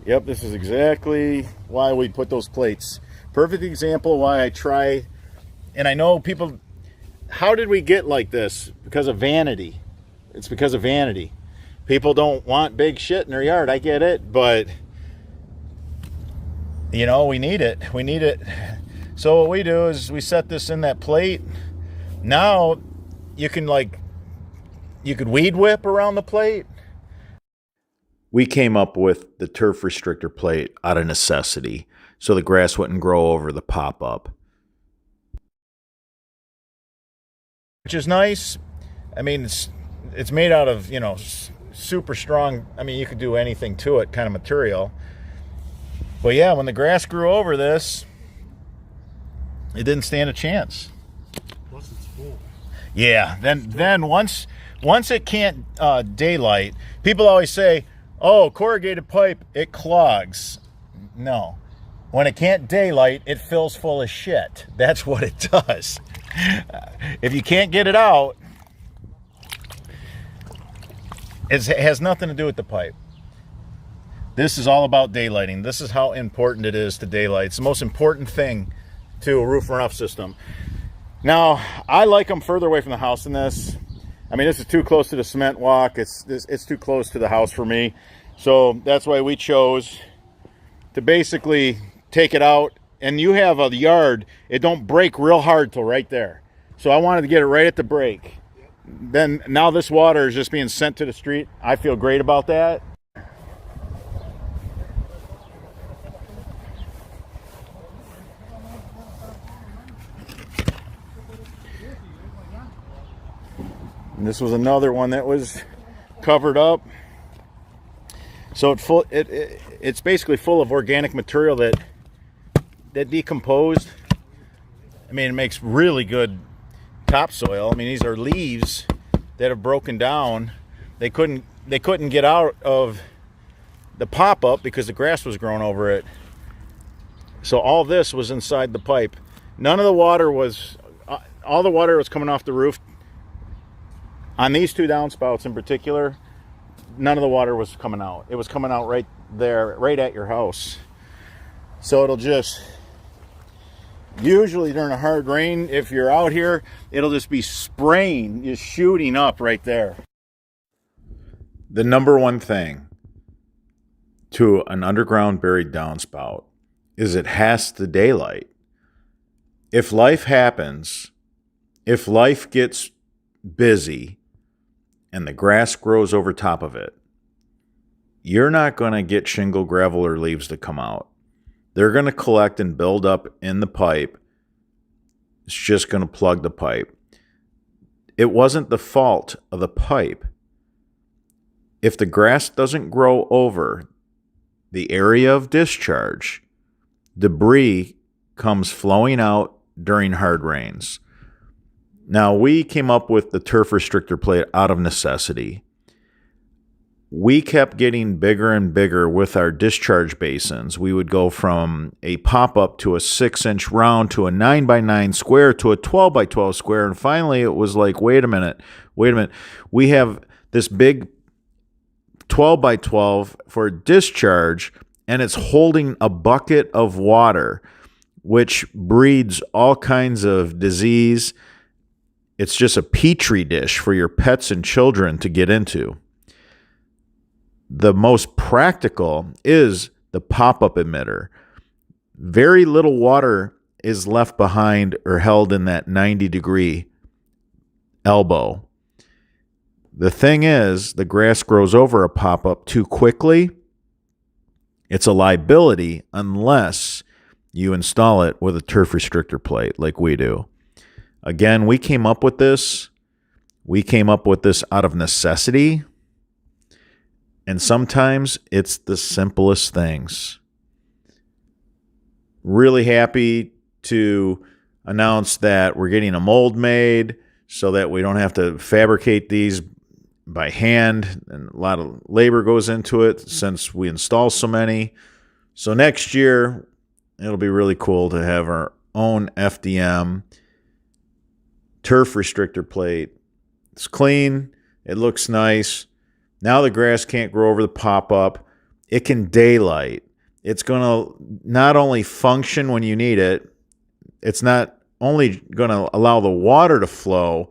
Yep, this is exactly why we put those plates. Perfect example of why I try. And I know people, how did we get like this? Because of vanity. It's because of vanity. People don't want big shit in their yard. I get it, but you know, we need it. We need it. So what we do is we set this in that plate. Now you can you could weed whip around the plate. We came up with the turf restrictor plate out of necessity so the grass wouldn't grow over the pop-up. Which is nice. I mean, it's made out of, you know, super strong, I mean, you could do anything to it kind of material. But yeah, when the grass grew over this, it didn't stand a chance. Plus it's full. Yeah, then once it can't daylight, people always say, oh, corrugated pipe, it clogs. No. When it can't daylight, it fills full of shit. That's what it does. If you can't get it out, it has nothing to do with the pipe. This is all about daylighting. This is how important it is to daylight. It's the most important thing to a roof runoff system. Now, I like them further away from the house than this. I mean, this is too close to the cement walk. It's too close to the house for me. So that's why we chose to basically take it out. And you have a yard, it don't break real hard till right there. So I wanted to get it right at the break. Then now this water is just being sent to the street. I feel great about that. And this was another one that was covered up. So it's basically full of organic material that decomposed. I mean, it makes really good topsoil. I mean, these are leaves that have broken down. They couldn't get out of the pop-up because the grass was growing over it. So all this was inside the pipe. None of the water was, all the water was coming off the roof. On these two downspouts in particular, none of the water was coming out. It was coming out right there, right at your house. So it'll just, usually during a hard rain, if you're out here, it'll just be spraying, just shooting up right there. The number one thing to an underground buried downspout is it has to daylight. If life happens, if life gets busy and the grass grows over top of it, you're not going to get shingle, gravel, or leaves to come out. They're going to collect and build up in the pipe. It's just going to plug the pipe. It wasn't the fault of the pipe. If the grass doesn't grow over the area of discharge, debris comes flowing out during hard rains. Now, we came up with the turf restrictor plate out of necessity. We kept getting bigger and bigger with our discharge basins. We would go from a pop-up to a 6-inch round to a 9x9 square to a 12x12 square. And finally, it was like, wait a minute. We have this big 12x12 for discharge, and it's holding a bucket of water, which breeds all kinds of disease. It's just a petri dish for your pets and children to get into. The most practical is the pop-up emitter. Very little water is left behind or held in that 90-degree elbow. The thing is, the grass grows over a pop-up too quickly. It's a liability unless you install it with a turf restrictor plate like we do. Again, we came up with this. We came up with this out of necessity. And sometimes it's the simplest things. Really happy to announce that we're getting a mold made so that we don't have to fabricate these by hand. And a lot of labor goes into it since we install so many. So next year, it'll be really cool to have our own FDM turf restrictor plate. It's clean. It looks nice. Now the grass can't grow over the pop-up. it can daylight. It's going to not only function when you need it, it's not only going to allow the water to flow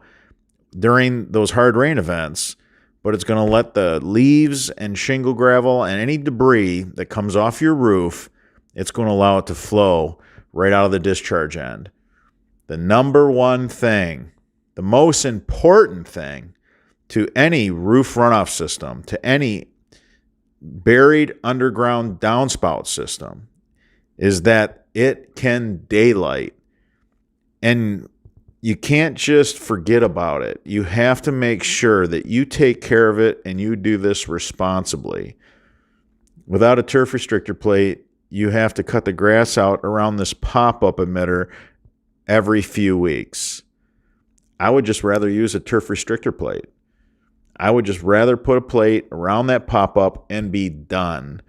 during those hard rain events, but it's going to let the leaves and shingle gravel and any debris that comes off your roof, it's going to allow it to flow right out of the discharge end. The number one thing, the most important thing to any roof runoff system, to any buried underground downspout system, is that it can daylight. And you can't just forget about it. You have to make sure that you take care of it and you do this responsibly. Without a turf restrictor plate, you have to cut the grass out around this pop-up emitter every few weeks. I would just rather use a turf restrictor plate. I would just rather put a plate around that pop-up and be done.